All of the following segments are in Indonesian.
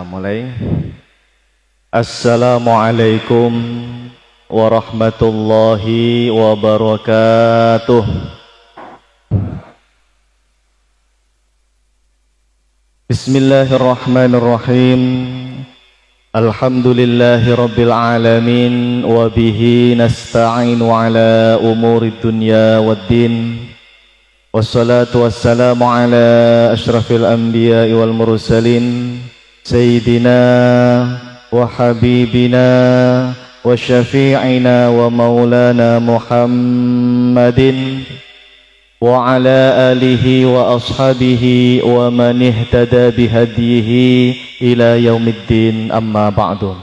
kita mulai. Assalamualaikum warahmatullahi wabarakatuh. Bismillahirrahmanirrahim. Alhamdulillahi rabbil alamin. Wabihi nasta'inu ala umurid dunya waddin. Wassalatu wassalamu ala ashrafil anbiya'i wal mursalin Sayyidina wa habibina wa syafi'ina wa maulana Muhammadin wa ala alihi wa ashabihi wa man ihtada bihadihi ila yaumiddin, amma ba'du.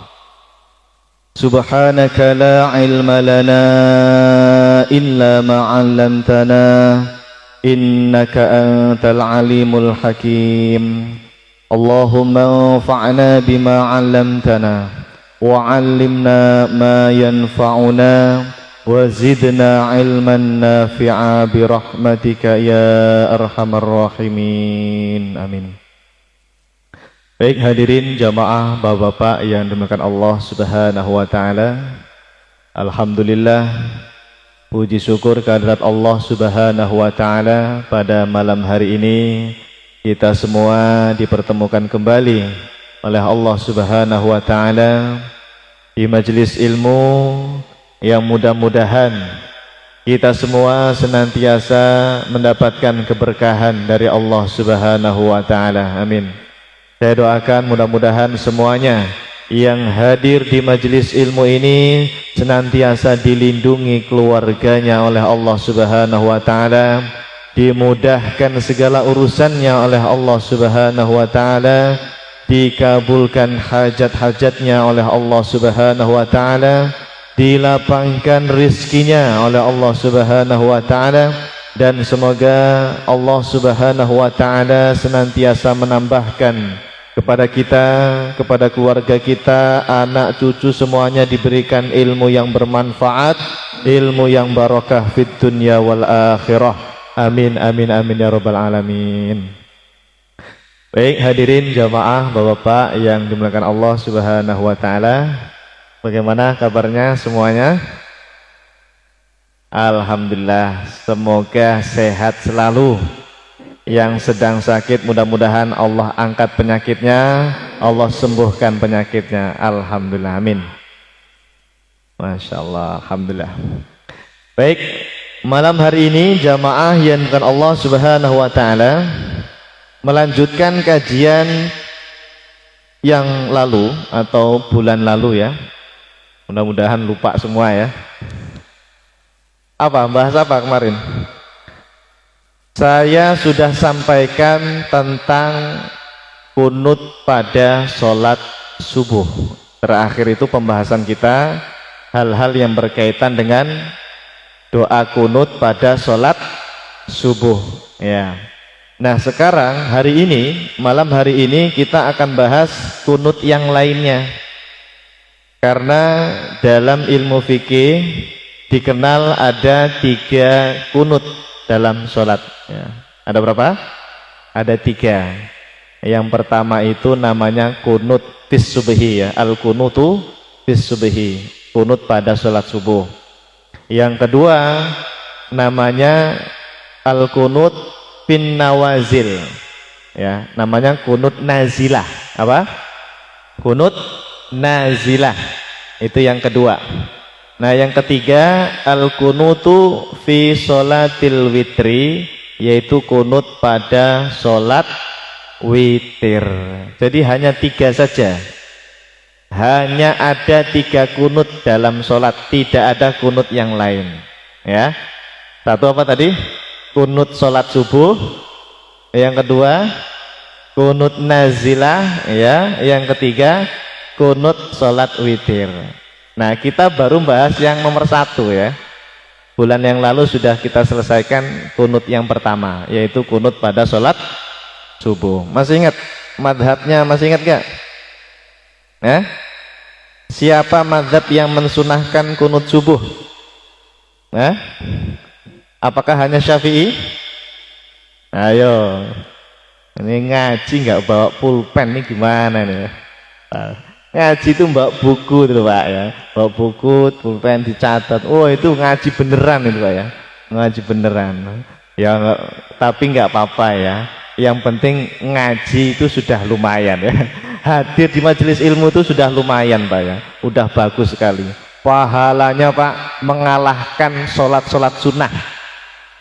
Subhanaka la ilma lana illa ma 'allamtana innaka antal alimul hakim. Allahumma anfa'na bima 'allamtana wa 'allimna ma yanfa'una wa zidna 'ilman nafi'a bi rahmatika ya arhamar rahimin. Amin. Baik hadirin jamaah bapak-bapak yang dimuliakan Allah Subhanahu wa taala. Alhamdulillah, puji syukur kehadirat Allah Subhanahu wa taala, pada malam hari ini kita semua dipertemukan kembali oleh Allah Subhanahu wa taala di majelis ilmu yang mudah-mudahan kita semua senantiasa mendapatkan keberkahan dari Allah Subhanahu wa taala. Amin. Saya doakan mudah-mudahan semuanya yang hadir di majelis ilmu ini senantiasa dilindungi keluarganya oleh Allah Subhanahu wa taala, dimudahkan segala urusannya oleh Allah Subhanahu wa taala, dikabulkan hajat-hajatnya oleh Allah Subhanahu wa taala, dilapangkan rizkinya oleh Allah Subhanahu wa taala, dan semoga Allah Subhanahu wa taala senantiasa menambahkan kepada kita, kepada keluarga kita, anak cucu semuanya diberikan ilmu yang bermanfaat, ilmu yang barakah fid dunya wal akhirah. Amin amin amin ya rabbal alamin. Baik hadirin jamaah bapak-bapak yang dimuliakan Allah Subhanahu wa taala, bagaimana kabarnya semuanya? Alhamdulillah, semoga sehat selalu. Yang sedang sakit mudah-mudahan Allah angkat penyakitnya, Allah sembuhkan penyakitnya. Alhamdulillah, amin. Masya Allah, alhamdulillah. Baik, malam hari ini jamaah yang dimuliakan Allah Subhanahu wa taala melanjutkan kajian yang lalu atau bulan lalu ya. Mudah-mudahan lupa semua ya. Apa bahas apa kemarin? Saya sudah sampaikan tentang kunut pada sholat subuh. Terakhir itu pembahasan kita hal-hal yang berkaitan dengan doa kunut pada sholat subuh ya. Nah sekarang hari ini, malam hari ini kita akan bahas kunut yang lainnya. Karena dalam ilmu fikih dikenal ada 3 kunut dalam sholat ya. Ada berapa? Ada 3. Yang pertama itu namanya kunut fis subhi ya, al-kunutu fis subhi, kunut pada sholat subuh. Yang kedua namanya al-kunut fin nawazil ya, namanya kunut nazilah. Apa? Kunut nazilah, itu yang kedua. Nah yang ketiga al-kunutu fi sholatil witri, yaitu kunut pada sholat witir. Jadi hanya 3 saja, hanya ada 3 kunut dalam sholat, tidak ada kunut yang lain ya. Satu apa tadi? Kunut sholat subuh. Yang kedua kunut nazilah ya. Yang ketiga kunut sholat witir. Nah kita baru bahas yang nomor 1 ya. Bulan yang lalu sudah kita selesaikan kunut yang pertama, yaitu kunut pada sholat subuh. Masih ingat madhabnya? Masih ingat gak? Siapa madhab yang mensunahkan kunut subuh? Apakah hanya Syafi'i? Ayo, ini ngaji nggak bawa pulpen nih gimana nih? Ngaji itu mbak buku itu Pak ya, mbak buku, pulpen dicatat. Oh itu ngaji beneran itu Pak ya, ngaji beneran. Ya tapi nggak apa-apa ya. Yang penting ngaji itu sudah lumayan ya. Hadir di majelis ilmu itu sudah lumayan Pak ya, udah bagus sekali. Pahalanya Pak mengalahkan sholat-sholat sunnah.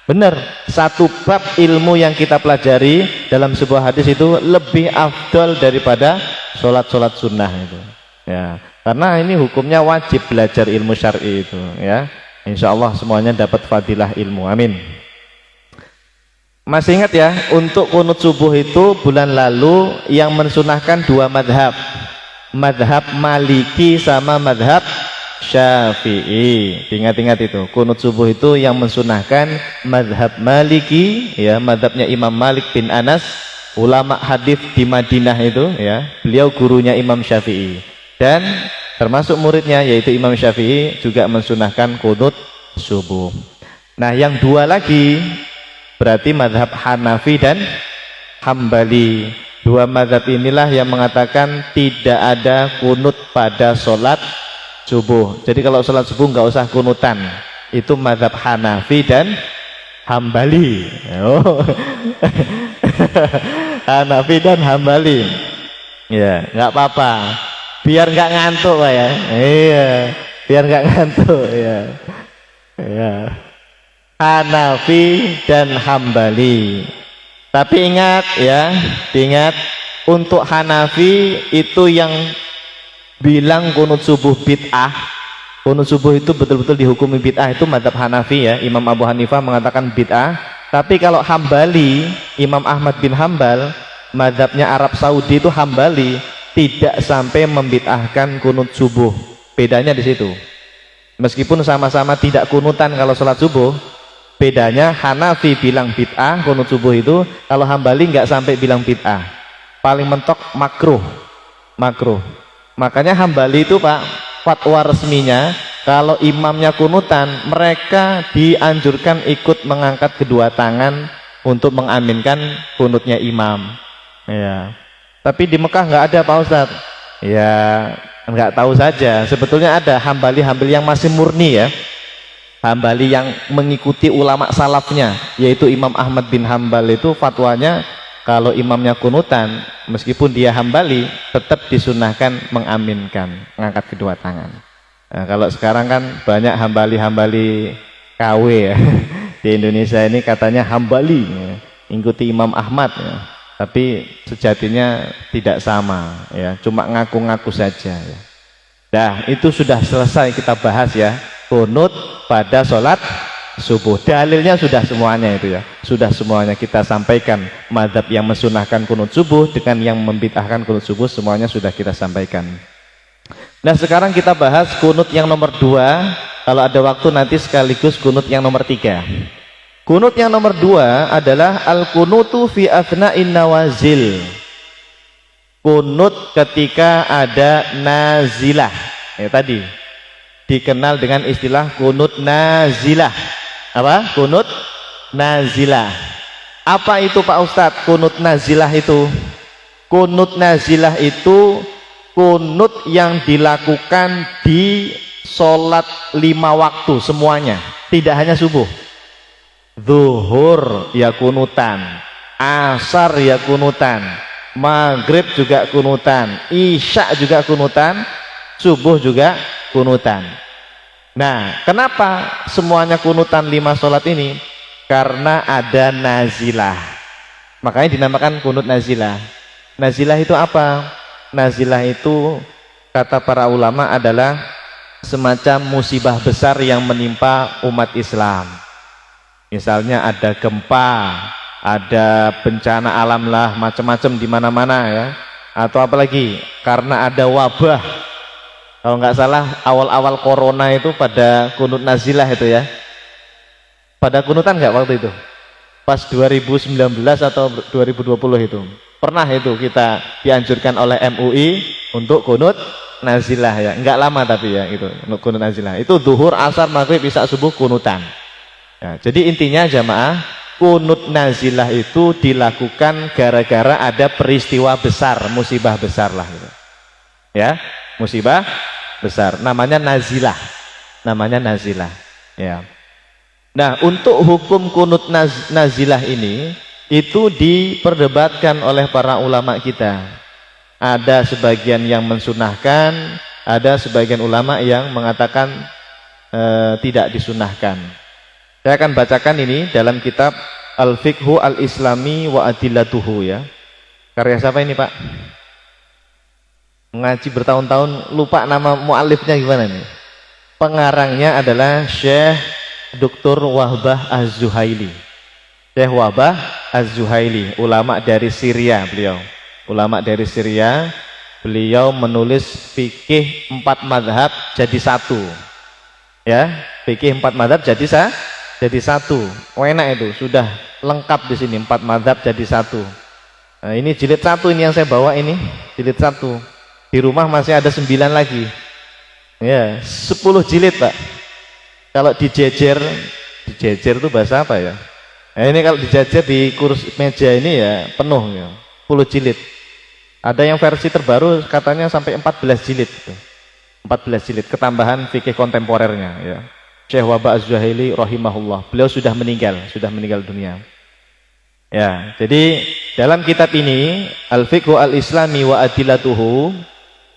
Benar, satu bab ilmu yang kita pelajari dalam sebuah hadis itu lebih afdal daripada sholat-sholat sunnah itu. Ya, karena ini hukumnya wajib belajar ilmu syar'i itu. Ya, insya Allah semuanya dapat fadilah ilmu. Amin. Masih ingat ya, untuk kunut subuh itu bulan lalu yang mensunahkan dua madhab, madhab Maliki sama madhab Syafi'i. Ingat-ingat itu, kunut subuh itu yang mensunahkan madhab Maliki, ya, madhabnya Imam Malik bin Anas, ulama hadis di Madinah itu, ya, beliau gurunya Imam Syafi'i dan termasuk muridnya yaitu Imam Syafi'i juga mensunahkan kunut subuh. Nah, yang dua lagi berarti madhab Hanafi dan Hambali. Dua madhab inilah yang mengatakan tidak ada kunut pada sholat subuh. Jadi kalau sholat subuh nggak usah kunutan. Itu madhab Hanafi dan Hambali. Oh. Hanafi dan Hambali. Ya, nggak apa-apa. Biar nggak ngantuk Pak ya. Iya, biar nggak ngantuk ya. Ya. Hanafi dan Hambali. Tapi ingat ya, diingat untuk Hanafi itu yang bilang kunut subuh bid'ah, kunut subuh itu betul-betul dihukumi bid'ah, itu madhab Hanafi ya. Imam Abu Hanifah mengatakan bid'ah. Tapi kalau Hambali, Imam Ahmad bin Hambal, madhabnya Arab Saudi itu Hambali, tidak sampai membid'ahkan kunut subuh. Bedanya di situ. Meskipun sama-sama tidak kunutan kalau sholat subuh, bedanya Hanafi bilang bid'ah kunut subuh itu, kalau Hambali nggak sampai bilang bid'ah, paling mentok makruh. Makruh. Makanya Hambali itu Pak, fatwa resminya kalau imamnya kunutan, mereka dianjurkan ikut mengangkat kedua tangan untuk mengaminkan kunutnya imam. Ya. Tapi di Mekah nggak ada Pak Ustadz. Ya nggak tahu saja. Sebetulnya ada Hambali-Hambali yang masih murni ya. Hambali yang mengikuti ulama salafnya, yaitu Imam Ahmad bin Hambal itu fatwanya kalau imamnya kunutan, meskipun dia Hambali, tetap disunahkan mengaminkan, mengangkat kedua tangan. Nah, kalau sekarang kan banyak Hambali-Hambali KW ya. Di Indonesia ini katanya Hambali, ya, ikuti Imam Ahmad ya. Tapi sejatinya tidak sama ya, cuma ngaku-ngaku saja ya. Nah, itu sudah selesai kita bahas ya, kunut pada sholat subuh. Dalilnya sudah semuanya itu ya, sudah semuanya kita sampaikan. Mazhab yang mensunahkan kunut subuh dengan yang membid'ahkan kunut subuh semuanya sudah kita sampaikan. Nah, sekarang kita bahas kunut yang nomor 2. Kalau ada waktu nanti sekaligus kunut yang nomor 3. Kunut yang nomor 2 adalah al-kunutu fi athna'in nawazil. Kunut ketika ada nazilah. Ya tadi dikenal dengan istilah kunut nazilah. Apa? Kunut nazilah. Apa itu Pak Ustadz kunut nazilah itu? Kunut nazilah itu kunut yang dilakukan di sholat 5 waktu semuanya, tidak hanya subuh. Zuhur ya kunutan, asar ya kunutan, maghrib juga kunutan, isya juga kunutan, subuh juga kunutan. Nah, kenapa semuanya kunutan 5 sholat ini? Karena ada nazilah, makanya dinamakan kunut nazilah. Nazilah itu apa? Nazilah itu kata para ulama adalah semacam musibah besar yang menimpa umat Islam. Misalnya ada gempa, ada bencana alam lah, macam-macam di mana-mana ya. Atau apalagi karena ada wabah. Kalau nggak salah awal-awal corona itu pada kunut nazilah itu ya. Pada kunutan nggak waktu itu? Pas 2019 atau 2020 itu. Pernah itu kita dianjurkan oleh MUI untuk kunut nazilah ya. Nggak lama tapi ya itu kunut nazilah. Itu zuhur, asar, maghrib, isya, subuh kunutan. Ya, jadi intinya jamaah, kunut nazilah itu dilakukan gara-gara ada peristiwa besar, musibah besar lah gitu. Ya, musibah besar. Namanya nazilah. Namanya nazilah. Ya. Nah, untuk hukum kunut nazilah ini itu diperdebatkan oleh para ulama kita. Ada sebagian yang mensunahkan, ada sebagian ulama yang mengatakan tidak disunahkan. Saya akan bacakan ini dalam kitab Al-Fiqhu Al-Islami wa Adillatuhu ya. Karya siapa ini, Pak? Ngaji bertahun-tahun lupa nama muallifnya gimana nih? Pengarangnya adalah Syekh Dr. Wahbah Az-Zuhaili. Syekh Wahbah Az-Zuhaili, ulama dari Syria beliau. Ulama dari Syria, beliau menulis fikih 4 madhab jadi satu. Ya, fikih 4 madhab jadi satu. Enak itu, sudah lengkap di sini 4 madhab jadi satu. Nah, ini jilid 1 ini yang saya bawa ini, jilid 1. Di rumah masih ada 9 lagi. Ya, 10 jilid, Pak. Kalau dijejer itu bahasa apa ya? Nah, ini kalau dijejer di kursi meja ini ya penuh ya, 10 jilid. Ada yang versi terbaru katanya sampai 14 jilid gitu. 14 jilid ketambahan fikih kontemporernya ya. Syekh Wahbah Az-Zuhaili rahimahullah. Beliau sudah meninggal dunia. Ya, jadi dalam kitab ini Al-Fiqhu Al-Islami wa Adillatuhu,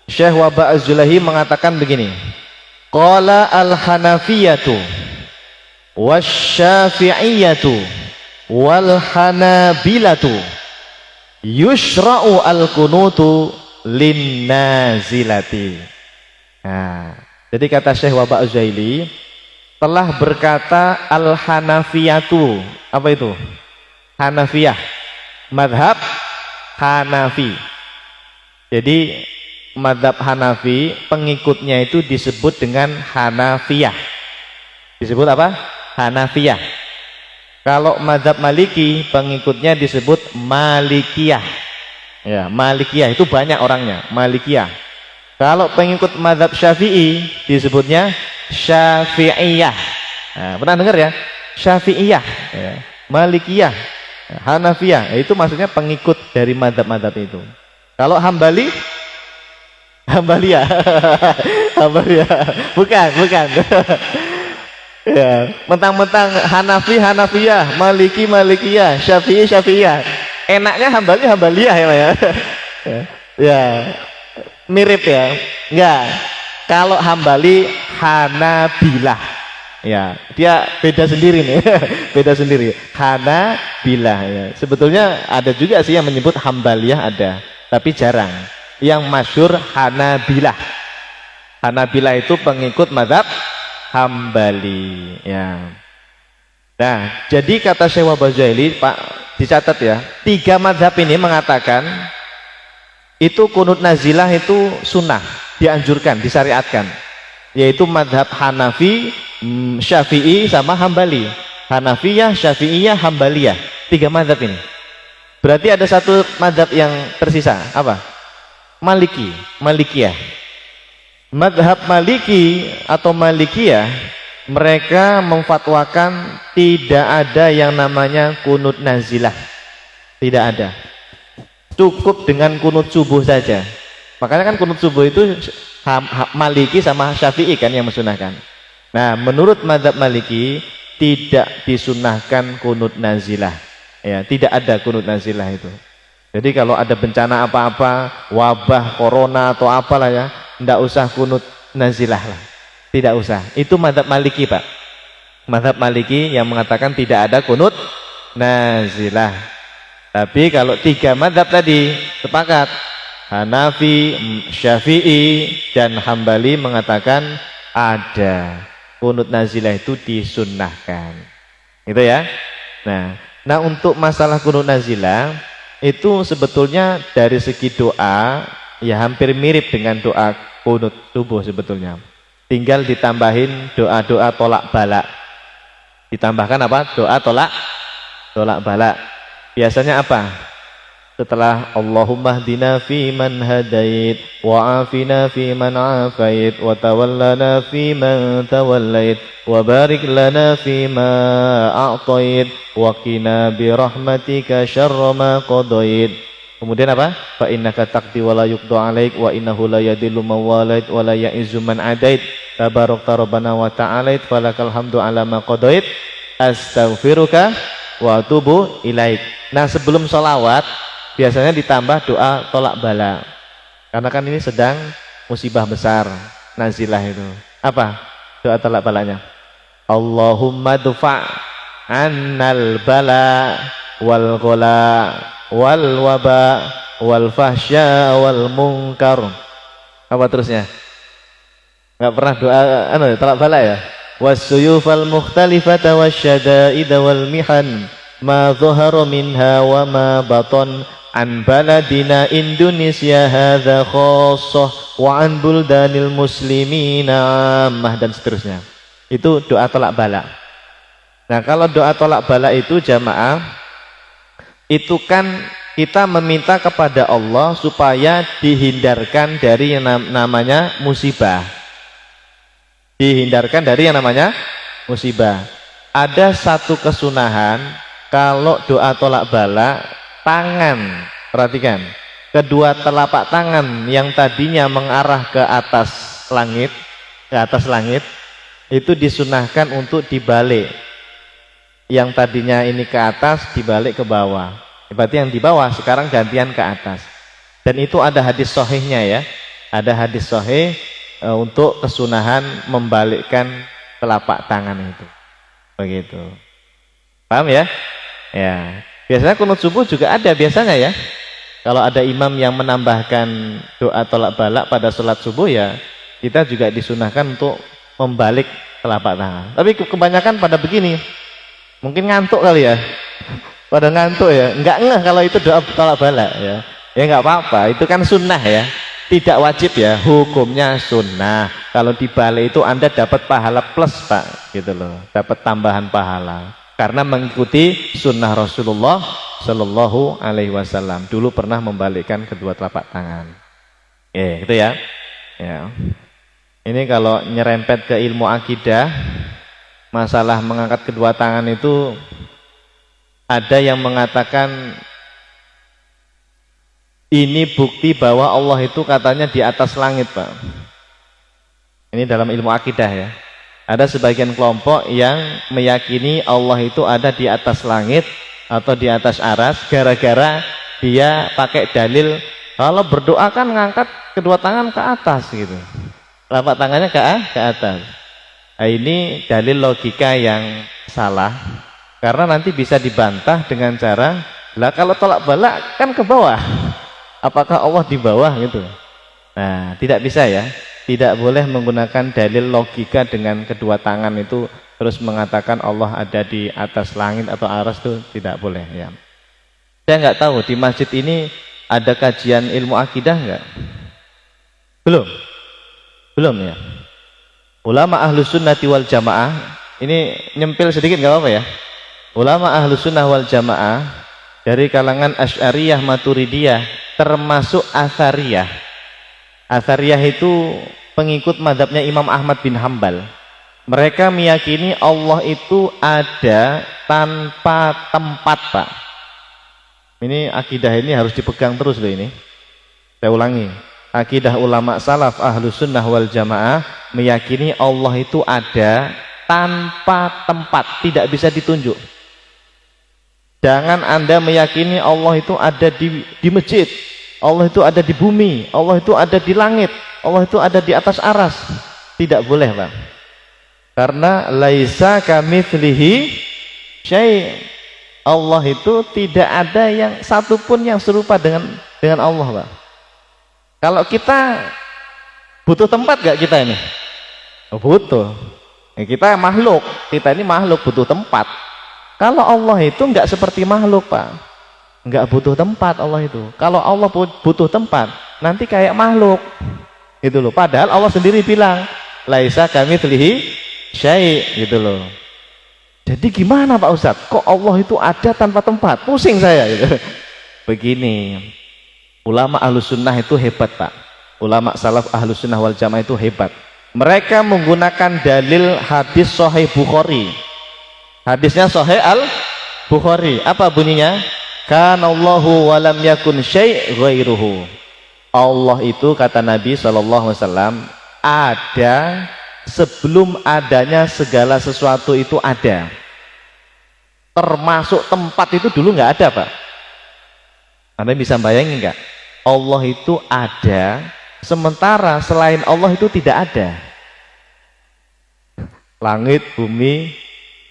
Syekh Wahbah Az-Zuhaili mengatakan begini. Qala al-Hanafiyatu wasy-Syafi'iyatu wal Hanabilatu yushra'u al-kunutu lin-nazilati. Nah, jadi kata Syekh Wahbah Az-Zuhaili, telah berkata al-Hanafiyatu. Apa itu? Hanafiyah, madhab Hanafi. Jadi madhab Hanafi pengikutnya itu disebut dengan Hanafiyah. Disebut apa? Hanafiyah. Kalau madhab Maliki pengikutnya disebut Malikiyah. Ya, Malikiyah itu banyak orangnya, Malikiyah. Kalau pengikut madhab Syafi'i disebutnya Syafi'iyah. Nah, pernah dengar ya? Syafi'iyah, ya. Malikiyah, Hanafiyah, itu maksudnya pengikut dari madhab-madhab itu. Kalau Hambali, Hambaliyah, Hambaliyah, bukan. Ya, mentang-mentang Hanafi, Hanafiyah, Maliki, Malikiyah, Syafi'i, Syafi'iyah. Enaknya Hambali, Hambaliyah ya. Ya, mirip ya. Enggak. Kalau Hambali, Hanabilah. Ya, dia beda sendiri nih. Beda sendiri. Hanabilah ya. Sebetulnya ada juga sih yang menyebut Hambaliyah ada, tapi jarang. Yang masyhur Hanabilah. Hanabilah itu pengikut mazhab Hambali ya. Nah, jadi kata Syekh Wahbah Az-Zuhaili, Pak, dicatat ya, 3 mazhab ini mengatakan itu kunut nazilah itu sunnah, dianjurkan, disyariatkan, yaitu mazhab Hanafi, Syafi'i sama Hambali. Hanafiyah, Syafi'iyah, Hambaliyah, 3 mazhab ini. Berarti ada satu mazhab yang tersisa, apa? Maliki, Malikiyah. Madhab Maliki atau Malikiyah, mereka memfatwakan tidak ada yang namanya kunut nazilah. Tidak ada. Cukup dengan kunut subuh saja. Makanya kan kunut subuh itu Maliki sama Syafi'i kan yang mensunahkan. Nah, menurut madhab Maliki tidak disunahkan kunut nazilah. Ya, tidak ada kunut nazilah itu. Jadi kalau ada bencana apa-apa, wabah, corona atau apalah ya, tidak usah kunut nazilah lah. Tidak usah. Itu mazhab Maliki, Pak. Mazhab Maliki yang mengatakan tidak ada kunut nazilah. Tapi kalau 3 mazhab tadi sepakat, Hanafi, Syafi'i dan Hambali mengatakan ada. Kunut nazilah itu disunnahkan. Gitu ya. Nah untuk masalah kunut nazilah itu sebetulnya dari segi doa ya hampir mirip dengan doa kunut subuh sebetulnya. Tinggal ditambahin doa-doa tolak balak. Ditambahkan apa? Doa tolak balak. Biasanya apa? Setelah Allahumma hdina fi man hadait wa afina fi man afait wa tawallana fi man tawallait wa barik lana fi ma a'tait wa qina bi rahmatika syarra ma qadait Kemudian apa? Fa innaka taqdi wa la yuqda 'alaik wa innahu la yadillu man walait wa la ya'izzu man adait. Tabarakta rabbana wa ta'alait falakal hamdu 'ala ma qadait. Astaghfiruka wa atubu ilaik. Nah, sebelum sholawat biasanya ditambah doa tolak bala. Karena kan ini sedang musibah besar nazilah itu. Apa doa tolak balanya? Allahumma dfa' annal bala wal ghala wal waba wal fahsya wal munkar. Apa terusnya? Enggak pernah doa tolak bala ya? Wassuyufal mukhtalifata wasyada'ida wal mihan ma dhahara minha wa ma batan an baladina Indonesia hadza khassah wa an buldanil muslimina ammah, dan seterusnya. Itu doa tolak bala. Nah, kalau doa tolak bala itu jamaah, itu kan kita meminta kepada Allah supaya dihindarkan dari yang namanya musibah. Dihindarkan dari yang namanya musibah. Ada satu kesunahan kalau doa tolak bala, tangan, perhatikan, kedua telapak tangan yang tadinya mengarah ke atas langit, itu disunahkan untuk dibalik. Yang tadinya ini ke atas dibalik ke bawah. Berarti yang di bawah sekarang gantian ke atas. Dan itu ada hadis sahihnya ya. Ada hadis sahih untuk kesunahan membalikkan telapak tangan itu. Begitu. Paham ya? Ya. Biasanya kunut subuh juga ada biasanya ya. Kalau ada imam yang menambahkan doa tolak balak pada sholat subuh ya, kita juga disunahkan untuk membalik telapak tangan. Tapi kebanyakan pada begini. Mungkin ngantuk kali ya. Pada ngantuk ya. Enggak ngeh kalau itu doa tolak balak ya. Ya enggak apa-apa, itu kan sunnah ya. Tidak wajib ya, hukumnya sunnah. Kalau dibalik itu Anda dapat pahala plus Pak, gitu loh. Dapat tambahan pahala. Karena mengikuti sunnah Rasulullah Shallallahu Alaihi Wasallam. Dulu pernah membalikkan kedua telapak tangan. Gitu ya. Ya. Ini kalau nyerempet ke ilmu akidah, masalah mengangkat kedua tangan itu ada yang mengatakan ini bukti bahwa Allah itu katanya di atas langit Pak. Ini dalam ilmu akidah ya. Ada sebagian kelompok yang meyakini Allah itu ada di atas langit atau di atas aras, gara-gara dia pakai dalil kalau berdoa kan ngangkat kedua tangan ke atas gitu. Telapak tangannya ke atas. Nah, ini dalil logika yang salah, karena nanti bisa dibantah dengan cara, lah kalau tolak balak kan ke bawah, apakah Allah di bawah gitu. Nah, tidak bisa ya, tidak boleh menggunakan dalil logika dengan kedua tangan itu terus mengatakan Allah ada di atas langit atau aras, itu tidak boleh ya. Saya nggak tahu di masjid ini ada kajian ilmu akidah nggak? Belum ya. Ulama ahlus sunnati wal jamaah, ini nyempil sedikit nggak apa-apa ya. Ulama ahlus sunnah wal jamaah dari kalangan Asy'ariyah Maturidiyah termasuk Athariyah. Athariyah itu pengikut mazhabnya Imam Ahmad bin Hambal. Mereka meyakini Allah itu ada tanpa tempat Pak. Ini akidah ini harus dipegang terus loh ini. Saya ulangi. Akidah ulama salaf ahlus sunnah wal jamaah meyakini Allah itu ada tanpa tempat, tidak bisa ditunjuk. Jangan Anda meyakini Allah itu ada di masjid, Allah itu ada di bumi, Allah itu ada di langit, Allah itu ada di atas aras. Tidak boleh Pak. Karena laisa kamitslihi syai'. Allah itu tidak ada yang satupun yang serupa dengan Allah Pak. Kalau kita butuh tempat gak kita ini? Butuh. Kita makhluk, kita ini makhluk butuh tempat. Kalau Allah itu nggak seperti makhluk Pak, nggak butuh tempat Allah itu. Kalau Allah butuh tempat, nanti kayak makhluk, gitu loh. Padahal Allah sendiri bilang, laisa kamitslihi syai', gitu loh. Jadi gimana Pak Ustadz? Kok Allah itu ada tanpa tempat? Pusing saya. Gitu. Begini. Ulama ahlus sunnah itu hebat Pak. Ulama salaf ahlus sunnah wal jamaah itu hebat. Mereka menggunakan dalil hadis Sahih Bukhari. Hadisnya Sahih Al-Bukhari. Apa bunyinya? kanallahu wa lam yakun syai' ghairuhu. Allah itu kata Nabi SAW ada sebelum adanya segala sesuatu itu ada. Termasuk tempat itu dulu nggak ada, Pak. Anda bisa bayangin nggak? Allah itu ada, sementara selain Allah itu tidak ada. Langit, bumi,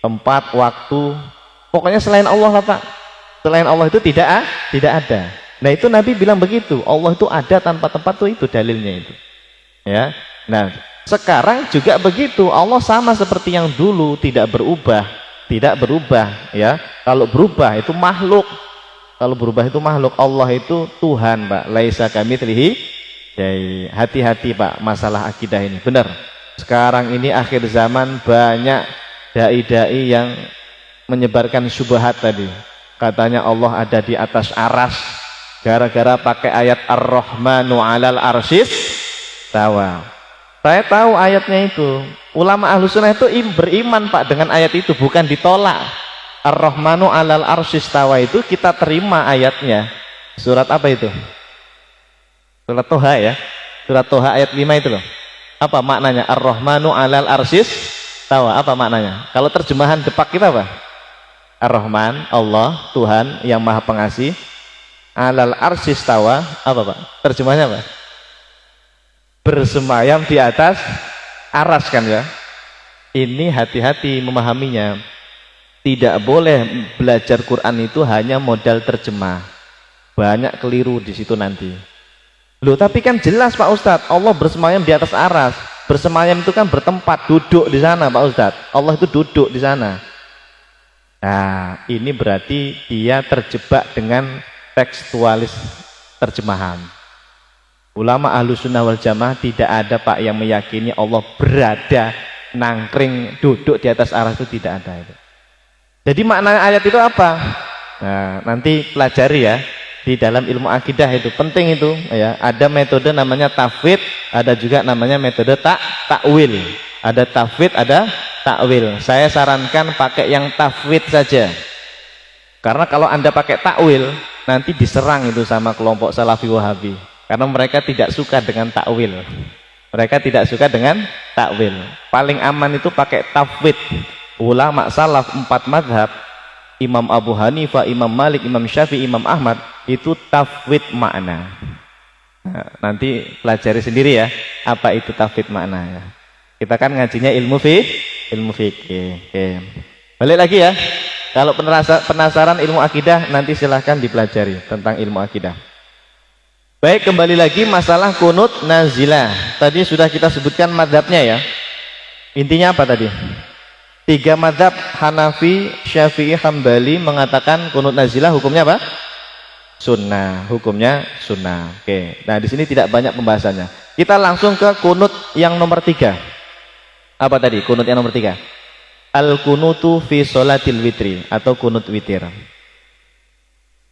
tempat, waktu, pokoknya selain Allah lah, Pak. Selain Allah itu tidak ada. Nah itu Nabi bilang begitu, Allah itu ada tanpa tempat tuh, itu dalilnya itu. Ya. Nah sekarang juga begitu, Allah sama seperti yang dulu, tidak berubah ya. Kalau berubah itu makhluk, Allah itu Tuhan, Pak. Laisa kamitslihi syai'. Hati-hati, Pak, masalah akidah ini. Benar, sekarang ini akhir zaman banyak dai-dai yang menyebarkan syubhat tadi, katanya Allah ada di atas aras gara-gara pakai ayat Ar-Rahmanu 'alal arsyis tawa. Saya tahu ayatnya itu. Ulama Ahlussunnah itu beriman, Pak, dengan ayat itu, bukan ditolak. Ar-Rahmanu 'alal arsyis tawa itu kita terima ayatnya. Surat apa itu? Surat Toha ya. Surat Toha ayat 5 itu loh. Apa maknanya? Ar-Rahmanu 'alal arsyis tawa. Apa maknanya? Kalau terjemahan depak kita apa? Ar-Rahman, Allah, Tuhan yang Maha Pengasih. 'Alal arsyis tawa, apa, Pak? Terjemahnya apa? Bersemayam di atas aras, kan ya. Ini hati-hati memahaminya. Tidak boleh belajar Quran itu hanya modal terjemah. Banyak keliru di situ nanti. Loh, tapi kan jelas, Pak Ustadz, Allah bersemayam di atas aras. Bersemayam itu kan bertempat, duduk di sana, Pak Ustadz. Allah itu duduk di sana. Nah, ini berarti dia terjebak dengan tekstualis terjemahan. Ulama Ahlussunnah wal Jamaah tidak ada, Pak, yang meyakini Allah berada, nangkring, duduk di atas aras, itu tidak ada itu. Jadi makna ayat itu apa? Nah, nanti pelajari ya di dalam ilmu akidah, itu penting itu ya. Ada metode namanya tafwid, ada juga namanya metode takwil. Ada tafwid, ada takwil. Saya sarankan pakai yang tafwid saja. Karena kalau Anda pakai takwil, nanti diserang itu sama kelompok Salafi Wahabi. Karena mereka tidak suka dengan takwil. Mereka tidak suka dengan takwil. Paling aman itu pakai tafwid. Ulama salaf 4 madhab, Imam Abu Hanifah, Imam Malik, Imam Syafi'i, Imam Ahmad, itu tafwid makna. Nah, nanti pelajari sendiri ya, apa itu tafwid makna ya. Kita kan ngajinya ilmu fikih. Oke. Balik lagi ya. Kalau penasaran ilmu akidah, nanti silahkan dipelajari tentang ilmu akidah. Baik, kembali lagi masalah kunut nazilah. Tadi sudah kita sebutkan madhabnya ya. Intinya apa tadi? 3 madhab, Hanafi, Syafi'i, Hambali, mengatakan kunut nazilah hukumnya apa? Sunnah. Hukumnya sunnah. Oke. Nah, di sini tidak banyak pembahasannya. Kita langsung ke kunut yang nomor 3. Apa tadi? Kunut yang nomor 3. Al-kunutu fi sholatil witri, atau kunut witir.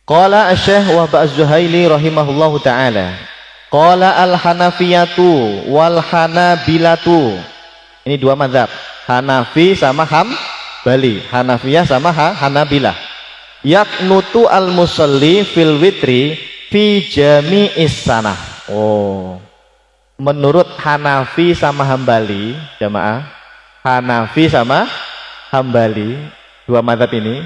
Qala Asy-Syaikh Wahb Az-Zuhaili rahimahullahu taala. Qala al-Hanafiyatu wal Hanabilatu. Ini 2 mazhab, Hanafi sama Hambali. Hanafiyah sama Hanabilah. Yaknutu al-musalli fil witri fi jami'is sanah. Oh. Menurut Hanafi sama Hambali, jamaah, Hanafi sama Hambali, 2 mazhab ini,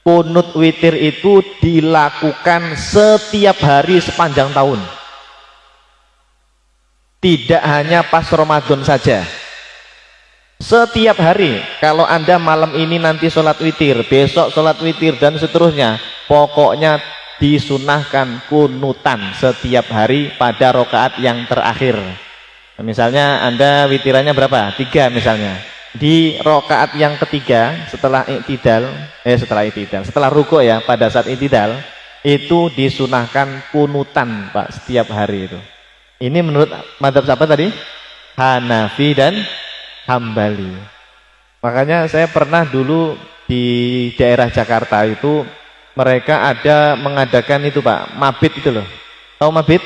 kunut witir itu dilakukan setiap hari sepanjang tahun. Tidak hanya pas Ramadan saja. Setiap hari. Kalau Anda malam ini nanti sholat witir, besok sholat witir, dan seterusnya, pokoknya disunahkan kunutan setiap hari pada rokaat yang terakhir. Misalnya Anda witirannya berapa? 3 misalnya. Di rokaat yang ketiga setelah rukuk ya, pada saat i'tidal itu disunahkan kunutan, Pak, setiap hari itu. Ini menurut mazhab siapa tadi? Hanafi dan Hambali. Makanya saya pernah dulu di daerah Jakarta itu, mereka ada mengadakan itu, Pak, mabit itu loh. Tahu mabit?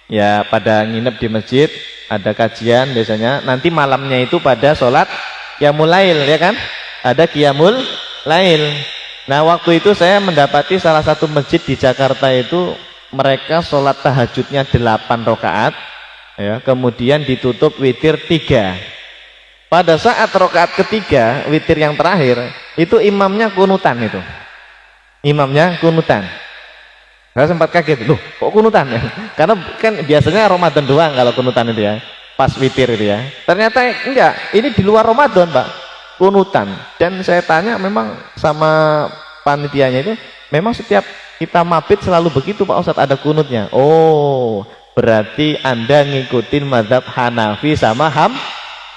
Ya, pada nginep di masjid, ada kajian biasanya. Nanti malamnya itu pada sholat qiyamul lail, ya kan? Ada qiyamul lail. Nah waktu itu saya mendapati salah satu masjid di Jakarta itu mereka sholat tahajudnya 8 rakaat, ya, kemudian ditutup witir 3. Pada saat rakaat ketiga, witir yang terakhir, itu imamnya kunutan itu. Imamnya kunutan. Saya sempat kaget, loh kok kunutan ya? Karena kan biasanya Ramadan doang kalau kunutan itu ya, pas witir itu ya. Ternyata enggak, ini di luar Ramadan Pak, kunutan. Dan saya tanya memang sama panitianya itu, memang setiap kita mabit selalu begitu Pak Ustadz, ada kunutnya. Oh, berarti Anda ngikutin mazhab Hanafi sama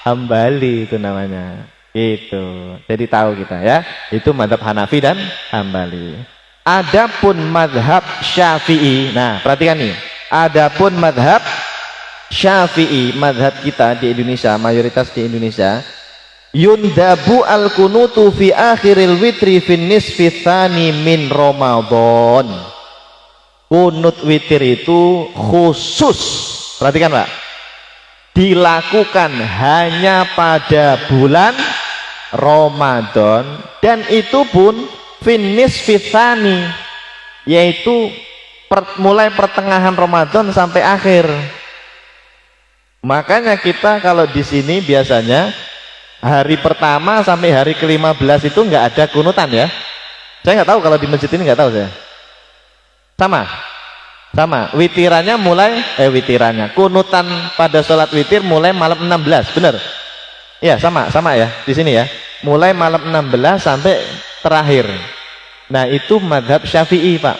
Hambali itu namanya. Itu. Jadi tahu kita ya, itu mazhab Hanafi dan Hambali. Adapun mazhab Syafi'i. Nah, perhatikan nih. Adapun mazhab Syafi'i, mazhab kita di Indonesia, mayoritas di Indonesia, yundabu al-kunutu fi akhiril witri fin nisfi tsani min Ramadan. Kunut witir itu khusus. Perhatikan Pak, dilakukan hanya pada bulan Ramadan, dan itu pun finis fitani, yaitu mulai pertengahan Ramadan sampai akhir. Makanya kita kalau di sini biasanya hari pertama sampai hari ke-15 itu nggak ada kunutan ya. Saya nggak tahu kalau di masjid ini, nggak tahu saya. Sama, witirannya mulai witirannya, kunutan pada sholat witir mulai malam 16, benar? Ya, sama ya di sini ya. Mulai malam 16 sampai terakhir. Nah, itu mazhab Syafi'i, Pak.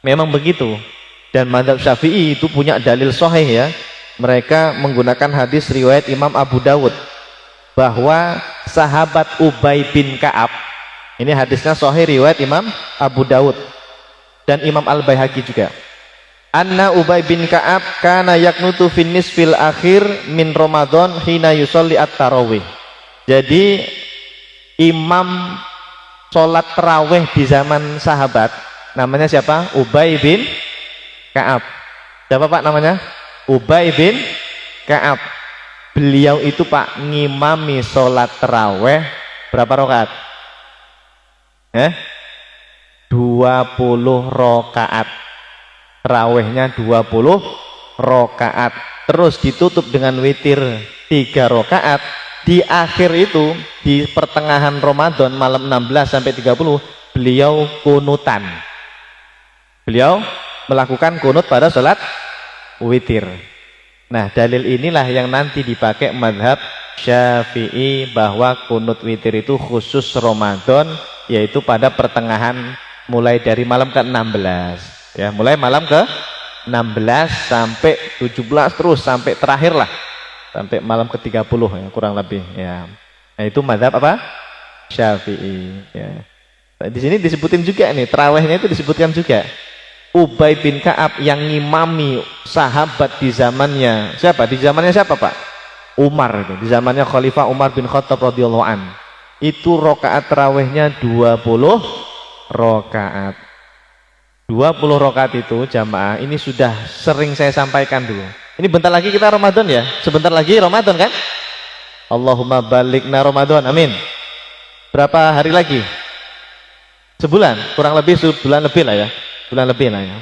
Memang begitu. Dan mazhab Syafi'i itu punya dalil sahih ya. Mereka menggunakan hadis riwayat Imam Abu Dawud bahwa sahabat Ubay bin Ka'ab, ini hadisnya sahih riwayat Imam Abu Dawud dan Imam Al-Baihaqi juga. Anna Ubay bin Ka'ab kana yaknutu fin nisfil akhir min Ramadan hina yusolli at-tarawih. Jadi imam sholat tarawih di zaman sahabat namanya siapa? Ubay bin Ka'ab. Siapa Pak namanya? Ubay bin Ka'ab. Beliau itu Pak ngimami sholat tarawih berapa rakaat? 20 rakaat. Tarawihnya 20 rakaat. Terus ditutup dengan witir 3 rakaat. Di akhir itu, di pertengahan Ramadan malam 16 sampai 30, beliau kunutan. Beliau melakukan kunut pada sholat witir. Nah, dalil inilah yang nanti dipakai mazhab Syafi'i bahwa kunut witir itu khusus Ramadan, yaitu pada pertengahan mulai dari malam ke-16 ya, mulai malam ke-16 sampai 17 terus sampai terakhir lah, sampai malam ke-30 ya, kurang lebih ya. Nah, itu mazhab apa? Syafi'i ya. Di sini disebutin juga nih, tarawihnya itu disebutkan juga. Ubay bin Ka'ab yang ngimami sahabat di zamannya siapa? Di zamannya siapa Pak? Umar itu. Di zamannya Khalifah Umar bin Khattab radhiyallahu an. Itu rakaat tarawihnya 20 rakaat. 20 rakaat itu jamaah, ini sudah sering saya sampaikan dulu. Ini bentar lagi kita Ramadan ya. Sebentar lagi Ramadan kan? Allahumma balighna Ramadan. Amin. Berapa hari lagi? Sebulan, kurang lebih sebulan lebih lah ya. Bulan lebih lah ya.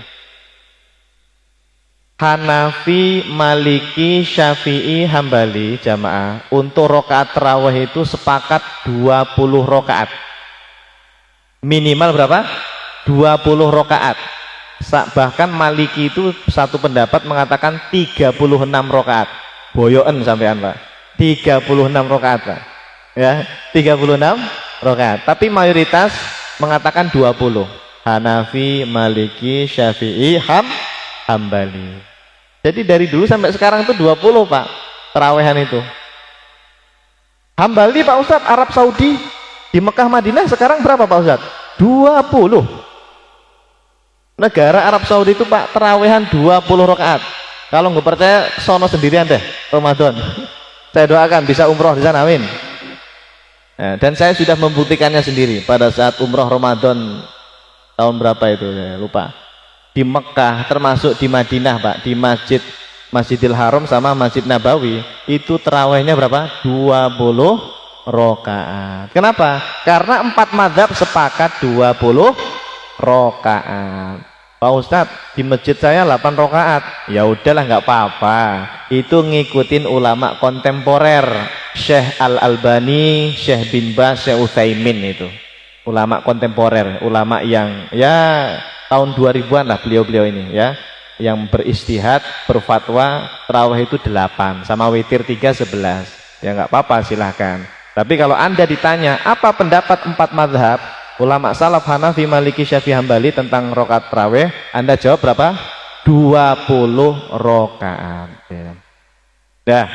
Hanafi, Maliki, Syafi'i, Hambali jamaah untuk rakaat tarawih itu sepakat 20 rakaat. Minimal berapa? 20 rakaat. Bahkan Maliki itu satu pendapat mengatakan 36 rakaat. Boyoen sampean Pak. 36 rakaat Pak. Ya, 36 rakaat. Tapi mayoritas mengatakan 20. Hanafi, Maliki, Syafi'i, Hambali. Jadi dari dulu sampai sekarang itu 20 Pak tarawehan itu. Hambali Pak Ustadz, Arab Saudi di Mekah Madinah sekarang berapa Pak Ustadz? 20. Negara Arab Saudi itu Pak tarawehan 20 rakaat. Kalau nggak percaya sono sendirian deh Ramadan. Saya doakan bisa umroh di sana, amin. Nah, dan saya sudah membuktikannya sendiri pada saat umroh Ramadan tahun berapa itu saya lupa, di Mekah termasuk di Madinah Pak, di Masjidil Haram sama Masjid Nabawi itu terawihnya berapa? 20 rakaat. Kenapa? Karena 4 mazhab sepakat 20 rakaat. Pak Ustadz, di masjid saya 8 rakaat. Ya udahlah, nggak apa-apa. Itu ngikutin ulama kontemporer, Syekh Al-Albani, Syekh bin Baz, Syekh Utsaimin itu. Ulama kontemporer, ulama yang ya tahun 2000-an lah beliau-beliau ini ya, yang beristihad, berfatwa tarawih itu 8 sama witir 3 11. Ya nggak apa-apa, silahkan. Tapi kalau Anda ditanya apa pendapat 4 mazhab ulama salaf Hanafi, Maliki, Syafi'i, Hambali tentang rakaat tarawih, Anda jawab berapa? 20 rakaat ya. Dah.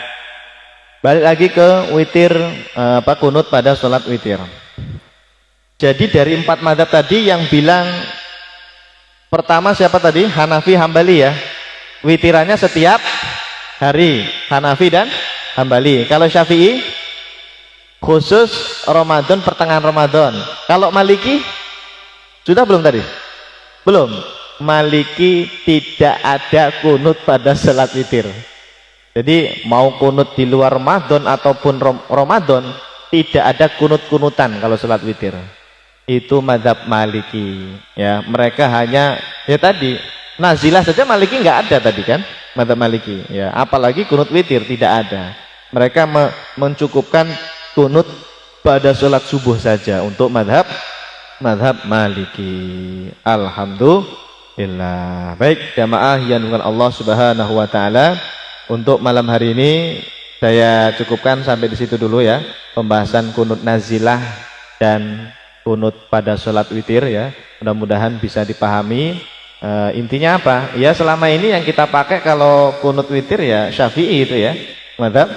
Balik lagi ke witir, kunut pada sholat witir. Jadi dari 4 mazhab tadi yang bilang pertama siapa tadi? Hanafi, Hambali ya. Witirannya setiap hari, Hanafi dan Hambali. Kalau Syafi'i khusus Ramadan, pertengahan Ramadan. Kalau Maliki sudah belum tadi? Belum. Maliki tidak ada kunut pada salat witir. Jadi mau kunut di luar Ramadan ataupun Ramadan tidak ada kunut-kunutan kalau salat witir. Itu mazhab Maliki ya. Mereka hanya ya tadi nazilah saja Maliki nggak ada tadi kan, mazhab Maliki ya. Apalagi kunut witir tidak ada. Mereka mencukupkan kunut pada sholat subuh saja untuk mazhab Maliki. Alhamdulillah. Baik jamaah yang dengan Allah Subhanahu wa taala, untuk malam hari ini saya cukupkan sampai di situ dulu ya, pembahasan kunut nazilah dan kunut pada sholat witir ya. Mudah-mudahan bisa dipahami. Intinya apa? Ya selama ini yang kita pakai kalau kunut witir ya Syafi'i itu ya, mazhab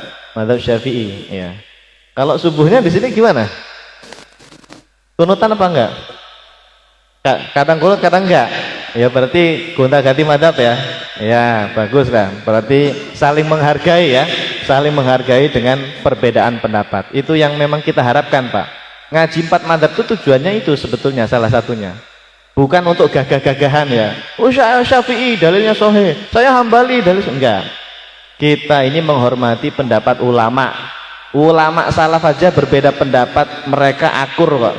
Syafi'i ya. Kalau subuhnya di sini gimana? Kunutan apa enggak? Kadang kunut, kadang enggak. Ya berarti gonta-ganti mazhab ya. Ya, bagus lah. Berarti saling menghargai ya, saling menghargai dengan perbedaan pendapat. Itu yang memang kita harapkan, Pak. Ngaji 4 mazhab itu tujuannya itu sebetulnya salah satunya. Bukan untuk gagah-gagahan ya. Oh, saya Syafi'i, dalilnya sahih. Saya Hambali, dalilnya enggak. Kita ini menghormati pendapat ulama. Ulama salaf aja berbeda pendapat, mereka akur kok,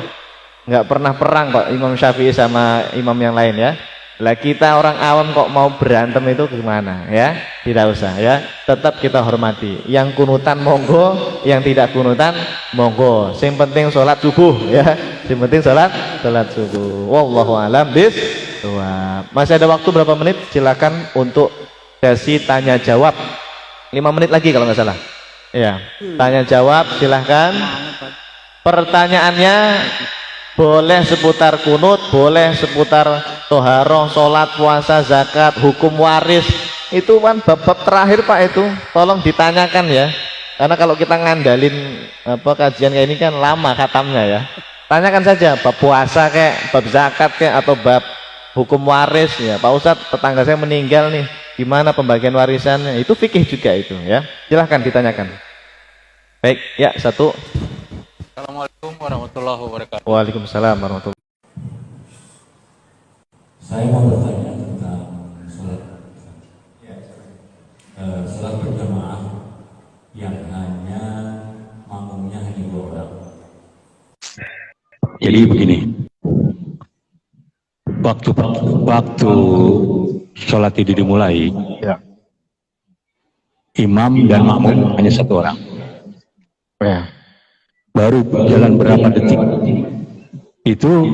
nggak pernah perang kok Imam Syafi'i sama imam yang lain ya. Lah kita orang awam kok mau berantem itu gimana ya? Tidak usah ya, tetap kita hormati. Yang kunutan monggo, yang tidak kunutan monggo. Yang penting sholat subuh ya, yang penting sholat subuh. Wallahu a'lam bishawab. Masih ada waktu berapa menit? Silakan untuk sesi tanya jawab. 5 menit lagi kalau nggak salah. Ya, tanya jawab silahkan. Pertanyaannya boleh seputar kunut, boleh seputar toharoh, sholat, puasa, zakat, hukum waris. Itu kan bab-bab terakhir Pak itu. Tolong ditanyakan ya. Karena kalau kita ngandalin kajian kayak ini kan lama khatamnya ya. Tanyakan saja bab puasa kayak, bab zakat kayak, atau bab hukum waris ya. Pak Ustadz, tetangga saya meninggal nih, gimana pembagian warisannya? Itu fikih juga itu ya. Silahkan ditanyakan. Baik, ya satu. Assalamualaikum warahmatullahi wabarakatuh. Waalaikumsalam warahmatullahi wabarakatuh. Saya mau bertanya tentang sholat, sholat berjamaah yang hanya makmumnya hanya 2 orang. Jadi begini, waktu sholat itu dimulai, Ya. imam dan makmum hanya 1 orang. Ya. Baru jalan berapa detik itu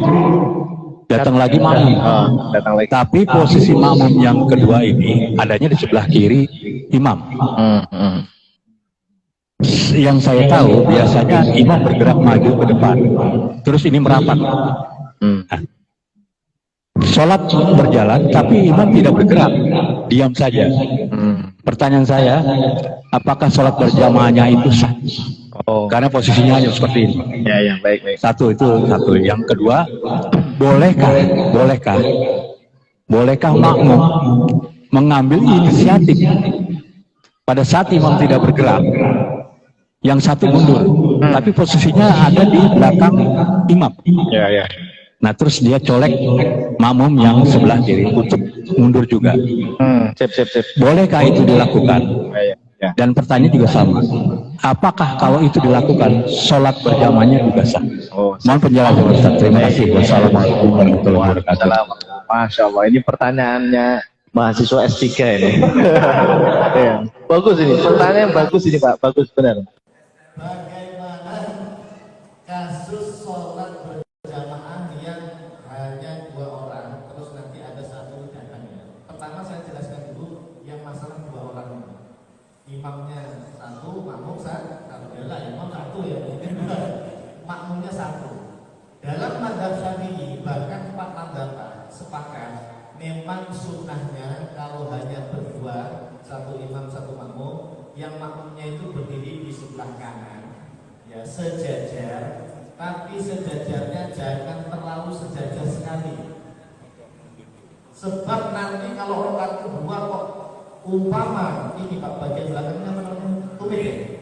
datang lagi makmum. Datang lagi. Tapi posisi makmum yang kedua ini adanya di sebelah kiri imam. Yang saya tahu biasanya imam bergerak maju ke depan, terus ini merapat. Nah, sholat berjalan tapi imam tidak bergerak, diam saja. Pertanyaan saya, apakah sholat berjamaahnya itu sah? Oh. Karena posisinya hanya seperti ini. Ya, baik. Satu itu satu. Yang kedua, bolehkah makmum mengambil inisiatif pada saat imam tidak bergerak, yang satu mundur, tapi posisinya ada di belakang imam. Ya. Nah, terus dia colek makmum yang sebelah kiri untuk mundur juga. Sip. Bolehkah itu dilakukan? Ya. Dan pertanyaan juga sama. apakah kalau itu dilakukan sholat berjamaahnya juga sah? Oh, Mohon penjelasan Ustaz. Terima kasih. Wassalamualaikum warahmatullahi wabarakatuh. Masya Allah, ini pertanyaannya mahasiswa S3 ini. Ya. Bagus ini, pertanyaan yang bagus ini Pak, bagus benar. Bagaimana kasus sholat berjamaah yang hanya 2 orang, terus nanti ada satu datangnya? Pertama saya jelaskan dulu yang masalah 2 orang ini. Imamnya 1, makmum 1. Adalah imam 1 ya, mungkin 2. Makmumnya 1. Dalam mazhab Syafi'i bahkan 4 mazhab sepakat memang sunnahnya kalau hanya berdua, 1 imam 1 makmum, yang makmumnya itu berdiri di sebelah kanan, ya sejajar, tapi sejajarnya jangan terlalu sejajar sekali. Sebab nanti kalau rakaat kedua kok umpama ini Pak bagian belakangnya apa namanya?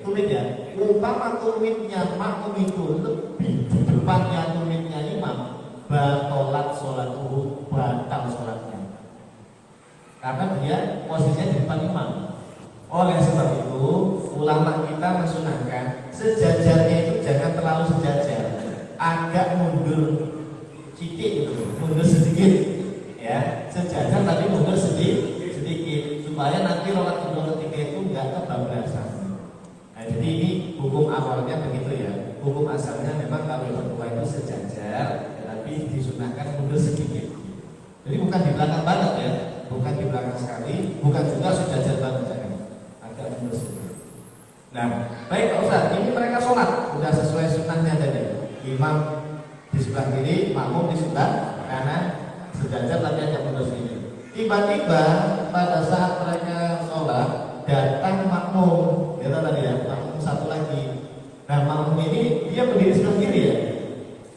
Tumit ya. Umpama tumitnya makmum itu lebih di depannya tumitnya imam, batalat sholatuhu, batal sholatnya. Karena dia posisinya di depan imam. Oleh sebab itu, ulama kita mensunahkan sejajarnya itu jangan terlalu sejajar, agak mundur sedikit, mundur sedikit, ya sejajar tapi mundur sedikit, supaya nanti rokat kedua ketiga itu nggak kebablasan. Nah, jadi ini hukum awalnya begitu ya. Hukum asalnya memang kalau berdua itu sejajar, tapi disunahkan mundur sedikit. Jadi bukan di belakang banget ya, bukan di belakang sekali, bukan juga sejajar banget jangan. Nah, baik Pak Ustaz, ini mereka sholat sudah sesuai sunnahnya tadi. Imam di sebelah kiri, makmum di sebelah kanan, sejajar tapi hanya mundur sedikit. Tiba-tiba pada saat mereka sholat datang makmum, ya tadi ya, makmum 1 lagi. Nah, makmum ini dia berdiri sebelah kiri ya.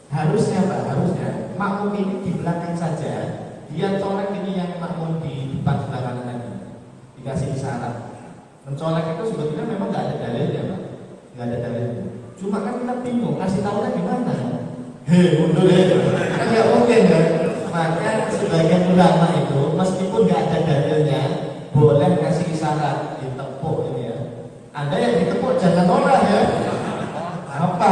Harusnya Pak, harusnya makmum ini di belakang saja. Dia colek ini yang makmum di depan sebelah kanan tadi. Dikasih isyarat. Mencolek itu sebetulnya memang nggak ada dalilnya Pak, nggak ada dalilnya. Cuma kan kita bingung, kasih tahunya gimana? Mundur ya, kan nggak mungkin ya. Maka sebagian ulama itu meskipun nggak ada dalilnya, boleh kasih isyarat, ditepuk ini ya. Anda yang ditepuk jangan nolak ya. Apa?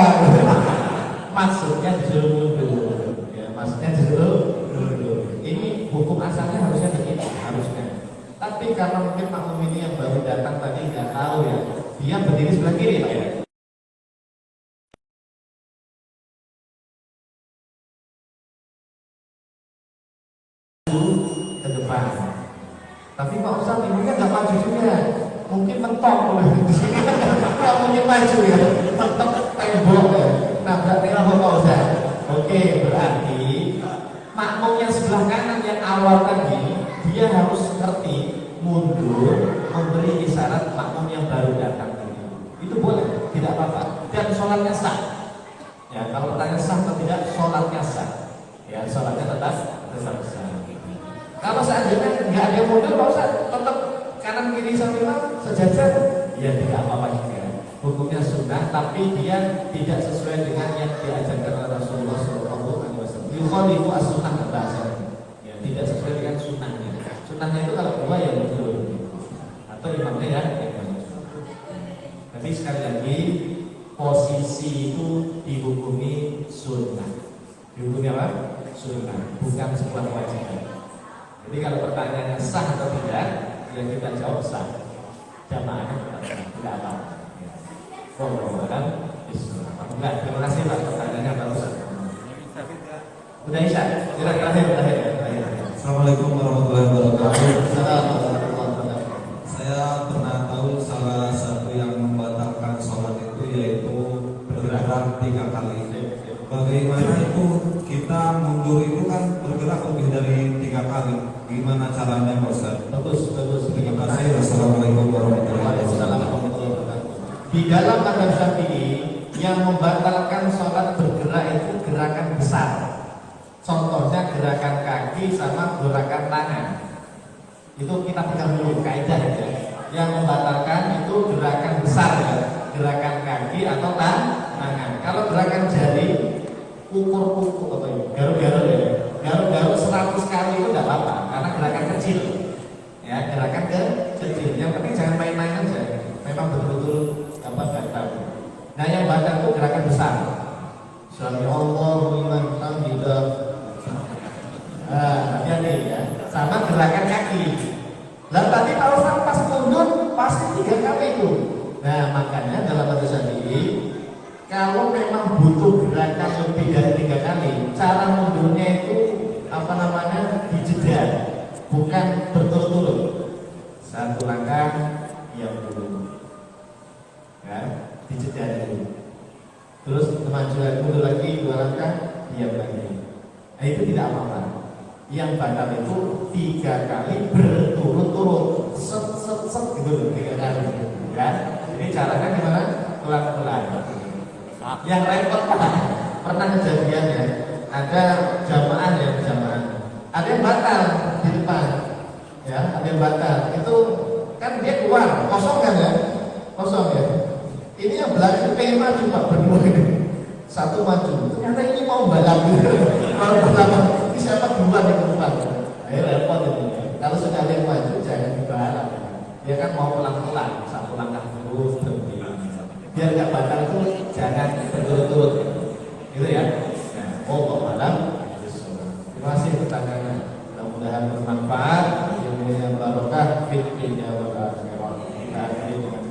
Maksudnya disuruh mundur, ya maksudnya disuruh mundur. Ini hukum asalnya harusnya begitu, harusnya. Tapi karena mungkin makmum ini yang baru datang tadi nggak tahu ya, dia berdiri sebelah kiri Pak ya. Ke depan. Tapi Pak Ustaz ini kan nggak maju juga, mungkin mentok di sini nggak mungkin maju ya, mentok tembok ya. Nah berarti apa Pak Ustaz? Oke, berarti makmum yang sebelah kanan yang awal tadi dia harus ngerti mundur, memberi isyarat makmum yang baru datang tadi. Itu boleh, tidak apa-apa. Dan sholatnya sah. Ya, kalau pertanyaan sah atau tidak, sholatnya sah. Ya, sholatnya tetap sah. Kalau seandainya nggak ada mundur, Pak Ustaz, tetap kanan kiri sama sejajar, ya tidak apa-apa juga. Hukumnya sunnah, tapi dia tidak sesuai dengan yang diajarkan oleh Rasulullah SAW. Yukhalifu as-sunnah bahasanya. Ya, tidak sesuai dengan sunnahnya. Sunnahnya itu kalau 2 ya mundur, atau imamnya ya. Tapi sekali lagi posisi itu dihukumi sunnah. Dihukumi apa? Sunnah, bukan sebuah kewajiban. Jadi kalau pertanyaannya sah atau tidak, yang kita jawab sah. Jamaahnya tidak apa-apa. Enggak, terima kasih Pak, pertanyaannya bagus. Udah Isya, terakhir. Assalamualaikum warahmatullahi wabarakatuh. Assalamualaikum. Saya pernah tahu salah satu yang membatalkan sholat itu yaitu bergerak 3 kali. Bagaimana itu kita mundur itu kan bergerak lebih dari 3 kali. Gimana caranya Pak Ustaz? Bagus. Terima kasih. Wassalamualaikum warahmatullahi wabarakatuh. Di dalam mazhab Syafi'i yang membatalkan sholat bergerak itu gerakan besar. Contohnya gerakan kaki sama gerakan tangan. Itu kita pegang dulu kaidah ya. Yang membatalkan itu gerakan besar ya, gerakan kaki atau tangan. Kalau gerakan jari, ukur-ukur atau garuk-garuk ya, garuk-garuk 100 kali itu tidak apa-apa, karena gerakan kecil. Ya, gerakan kecil. Yang penting jangan main-main aja. Memang betul-betul batal. Sami Allahu liman hamidah. Nah, hati-hati ya. Sama gerakan kaki. Lah tadi kalau pas mundur pasti 3 kali itu. Nah, makanya dalam hadis ini kalau memang butuh gerakan lebih dari 3 kali, cara mundurnya itu dijeda, bukan berturut-turut. 1 langkah diam dulu, ya, dijeda dulu. Terus maju lagi, mundur lagi 2 langkah, diam lagi. Nah, itu tidak apa-apa. Yang batal itu 3 kali berturut-turut, set gitu, 3 kali, ya. Jadi caranya gimana? Pelan-pelan. Yang repot pernah kejadian ya, ada jamaah, ada yang batal di depan, ya, ada yang batal. Itu kan dia keluar, kosong kan ya, kosong ya. Ini yang belakang tema cuma berdua ini, 1 maju. Ternyata ini mau balap gitu, kalau pertama ini siapa duluan yang depan? Ayo repot itu. Kalau sudah ada yang maju jangan dibalap. Dia kan mau pelan-pelan, 1 langkah dulu berhenti. Biar nggak batal itu jangan berturut-turut, gitu ya. Nah, Allah alam. Terima kasih pertanyaannya. Mudah-mudahan bermanfaat, ilmunya barokah, fitnya wal akhirah. Kita akhiri dengan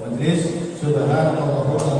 majlis. Subhanallah.